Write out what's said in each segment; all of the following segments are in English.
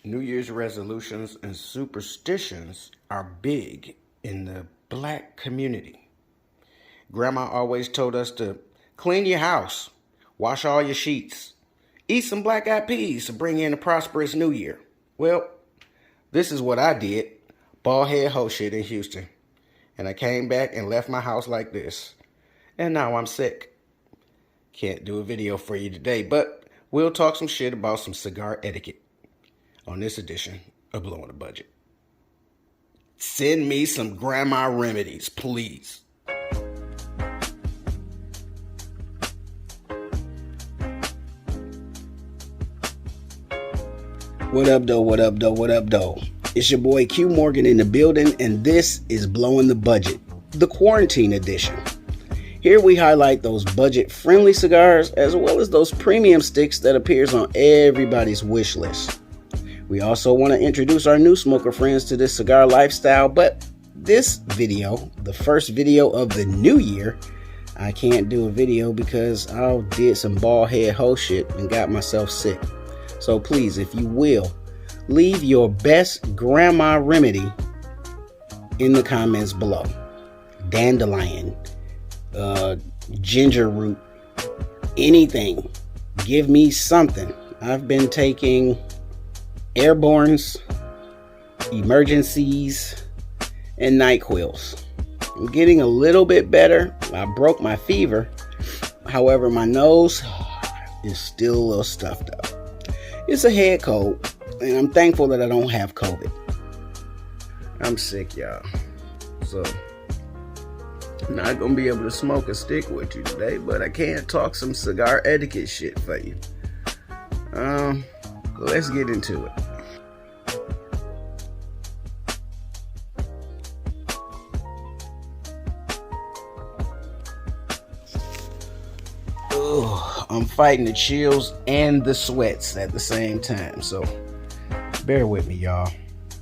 New Year's resolutions and superstitions are big in the black community. Grandma always told us to clean your house, wash all your sheets, eat some black-eyed peas to bring in a prosperous new year. Well, this is what I did, bald head hoe shit in Houston. And I came back and left my house like this. And now I'm sick. Can't do a video for you today, but we'll talk some shit about some cigar etiquette on this edition of Blowing the Budget. Send me some grandma remedies, please. What up, though? What up, though? What up, though? It's your boy Q Morgan in the building, and this is Blowing the Budget, the quarantine edition. Here we highlight those budget-friendly cigars as well as those premium sticks that appears on everybody's wish list. We also want to introduce our new smoker friends to this cigar lifestyle, but this video, the first video of the new year, I can't do a video because I did some bald head hoe shit and got myself sick. So please, if you will, leave your best grandma remedy in the comments below. Dandelion, ginger root, anything. Give me something. I've been taking airbornes, emergencies, and NyQuils. I'm getting a little bit better. I broke my fever. However, my nose is still a little stuffed up. It's a head cold, and I'm thankful that I don't have COVID. I'm sick, y'all. So, I'm not going to be able to smoke a stick with you today, but I can talk some cigar etiquette shit for you. Let's get into it. I'm fighting the chills and the sweats at the same time, so bear with me, y'all.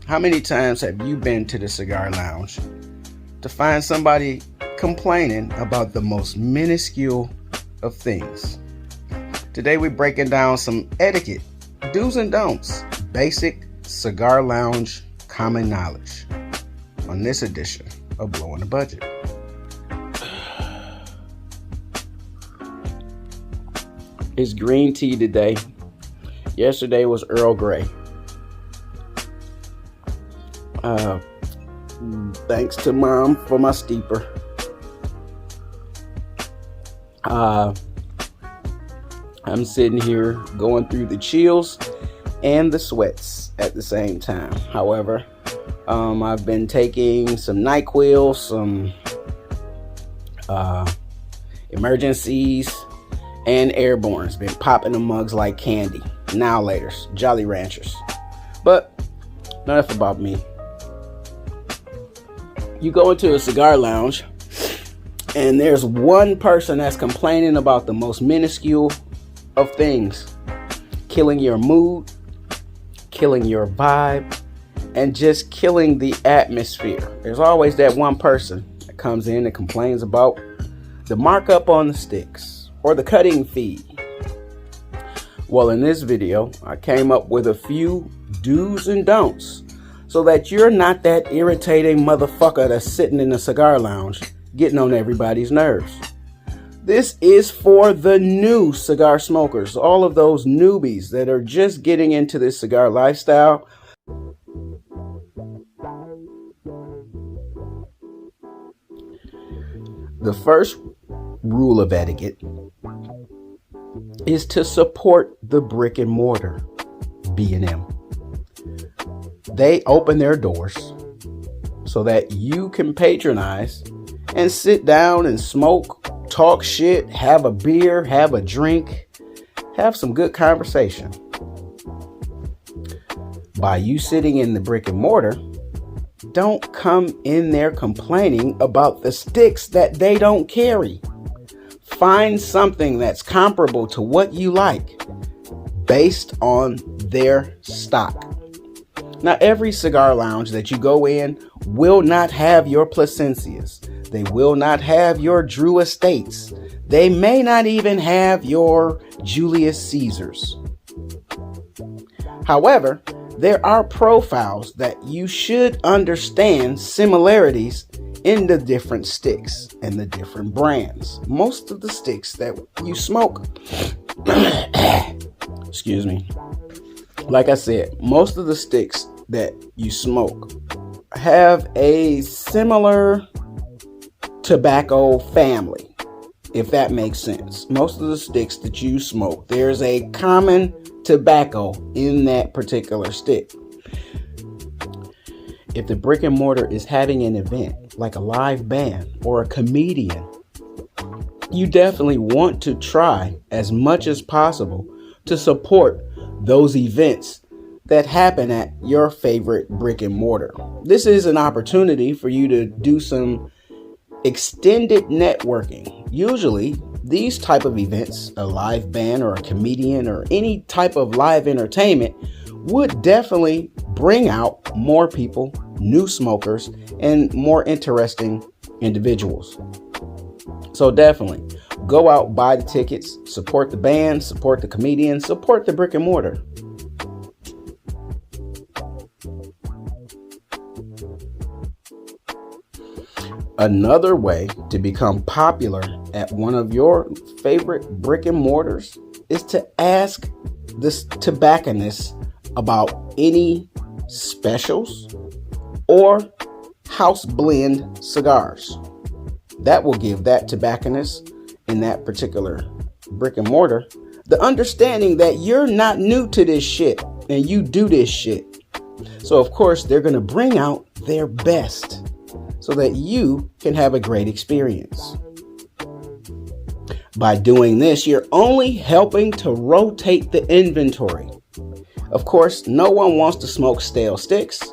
How many times have you been to the cigar lounge to find somebody complaining about the most minuscule of things? Today we're breaking down some etiquette, do's and don'ts, basic cigar lounge common knowledge on this edition of Blowing the Budget. It's green tea today. Yesterday was Earl Grey. Thanks to Mom for my steeper. I'm sitting here going through the chills and the sweats at the same time. However, I've been taking some NyQuil, some emergencies, and airborne's. Been popping the mugs like candy. Now laters, Jolly Ranchers. But enough about me. You go into a cigar lounge and there's one person that's complaining about the most minuscule of things, killing your mood, killing your vibe, and just killing the atmosphere. There's always that one person that comes in and complains about the markup on the sticks or the cutting fee. Well, in this video, I came up with a few do's and don'ts so that you're not that irritating motherfucker that's sitting in the cigar lounge getting on everybody's nerves. This is for the new cigar smokers, all of those newbies that are just getting into this cigar lifestyle. The first rule of etiquette is to support the brick and mortar B&M. They open their doors so that you can patronize and sit down and smoke, talk shit, have a beer, have a drink, have some good conversation. By you sitting in the brick and mortar, don't come in there complaining about the sticks that they don't carry. Find something that's comparable to what you like based on their stock. Now, every cigar lounge that you go in will not have your Placencias. They will not have your Drew Estates. They may not even have your Julius Caesars. However, there are profiles that you should understand similarities in the different sticks and the different brands. Most of the sticks that you smoke, excuse me, like I said, most of the sticks that you smoke have a similar tobacco family, if that makes sense. Most of the sticks that you smoke, there's a common tobacco in that particular stick. If the brick and mortar is having an event like a live band or a comedian, you definitely want to try as much as possible to support those events that happen at your favorite brick and mortar. This is an opportunity for you to do some extended networking. Usually these type of events, a live band or a comedian or any type of live entertainment, would definitely bring out more people, new smokers, and more interesting individuals. So definitely go out, buy the tickets, support the band, support the comedian, support the brick and mortar. Another way to become popular at one of your favorite brick and mortars is to ask this tobacconist about any specials or house blend cigars. That will give that tobacconist in that particular brick and mortar the understanding that you're not new to this shit and you do this shit. So of course they're going to bring out their best so that you can have a great experience. By doing this, you're only helping to rotate the inventory. Of course, no one wants to smoke stale sticks.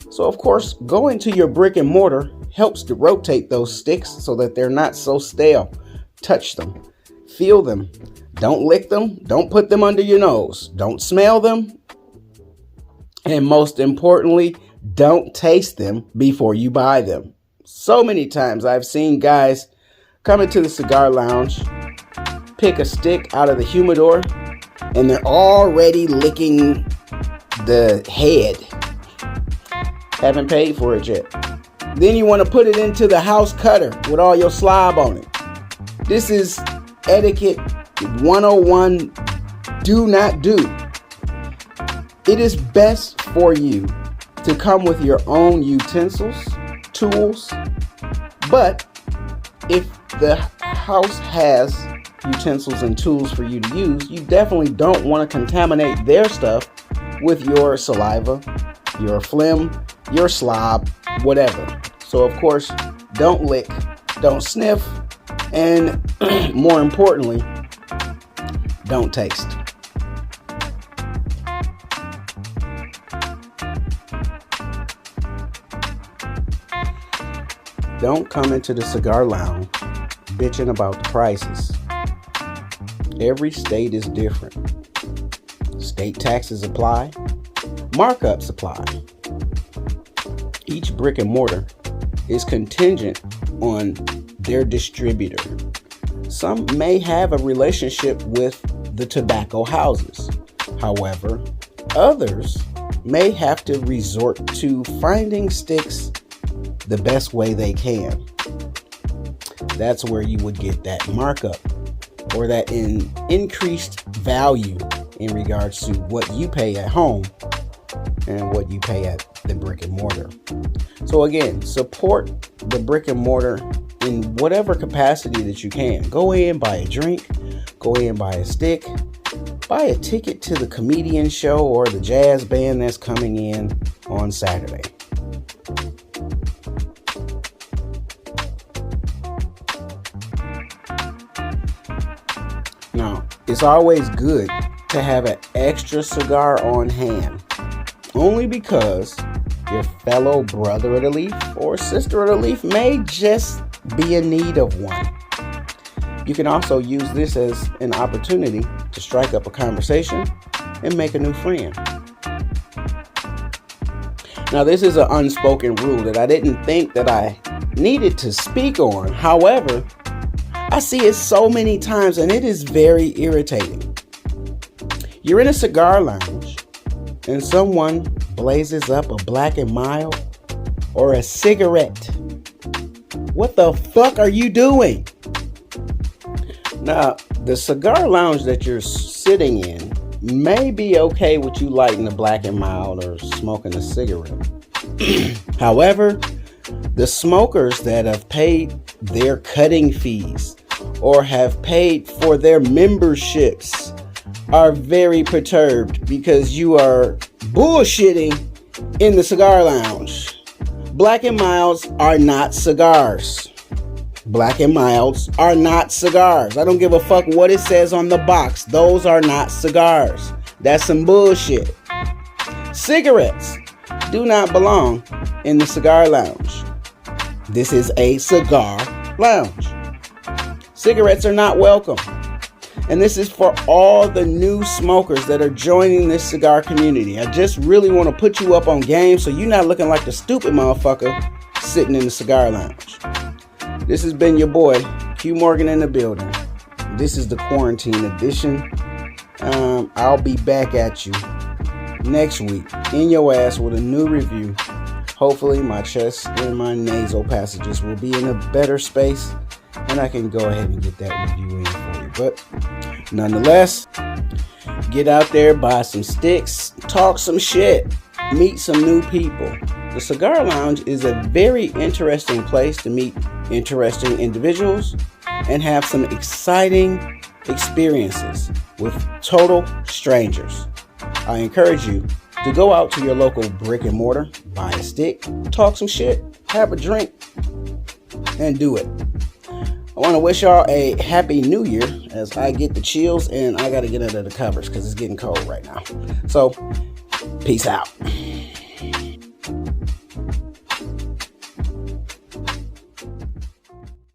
So of course, going to your brick and mortar helps to rotate those sticks so that they're not so stale. Touch them, feel them, don't lick them, don't put them under your nose, don't smell them, and most importantly, don't taste them before you buy them. So many times I've seen guys come into the cigar lounge, pick a stick out of the humidor, and they're already licking the head. Haven't paid for it yet. Then you want to put it into the house cutter with all your slob on it. This is etiquette 101. Do not do. It is best for you to come with your own utensils, tools, but if the house has utensils and tools for you to use, you definitely don't want to contaminate their stuff with your saliva, your phlegm, your slob, whatever. So of course, don't lick, don't sniff, and more importantly, don't taste. Don't come into the cigar lounge bitching about the prices. Every state is different. State taxes apply, markups apply. Each brick and mortar is contingent on their distributor. Some may have a relationship with the tobacco houses. However, others may have to resort to finding sticks the best way they can. That's where you would get that markup or that increased value in regards to what you pay at home and what you pay at the brick and mortar. So again, support the brick and mortar in whatever capacity that you can. Go in, buy a drink, go in, buy a stick, buy a ticket to the comedian show or the jazz band that's coming in on Saturday. Now, it's always good to have an extra cigar on hand, only because your fellow brother of the leaf or sister of the leaf may just be in need of one. You can also use this as an opportunity to strike up a conversation and make a new friend. Now, this is an unspoken rule that I didn't think that I needed to speak on. However, I see it so many times and it is very irritating. You're in a cigar lounge and someone blazes up a Black and Mild or a cigarette, what the fuck are you doing? Now, the cigar lounge that you're sitting in may be okay with you lighting a Black and Mild or smoking a cigarette. However, the smokers that have paid their cutting fees or have paid for their memberships are very perturbed because you are bullshitting in the cigar lounge. Black and Milds are not cigars. Black and Milds are not cigars. I don't give a fuck what it says on the box. Those are not cigars. That's some bullshit. Cigarettes do not belong in the cigar lounge. This is a cigar lounge. Cigarettes are not welcome. And this is for all the new smokers that are joining this cigar community. I just really want to put you up on game so you're not looking like the stupid motherfucker sitting in the cigar lounge. This has been your boy, Q Morgan in the building. This is the quarantine edition. I'll be back at you next week in your ass with a new review. Hopefully my chest and my nasal passages will be in a better space and I can go ahead and get that review in for you. But nonetheless, get out there, buy some sticks, talk some shit, meet some new people. The Cigar Lounge is a very interesting place to meet interesting individuals and have some exciting experiences with total strangers. I encourage you to go out to your local brick and mortar, buy a stick, talk some shit, have a drink, and do it. I want to wish y'all a happy new year as I get the chills and I got to get under the covers because it's getting cold right now. So, peace out.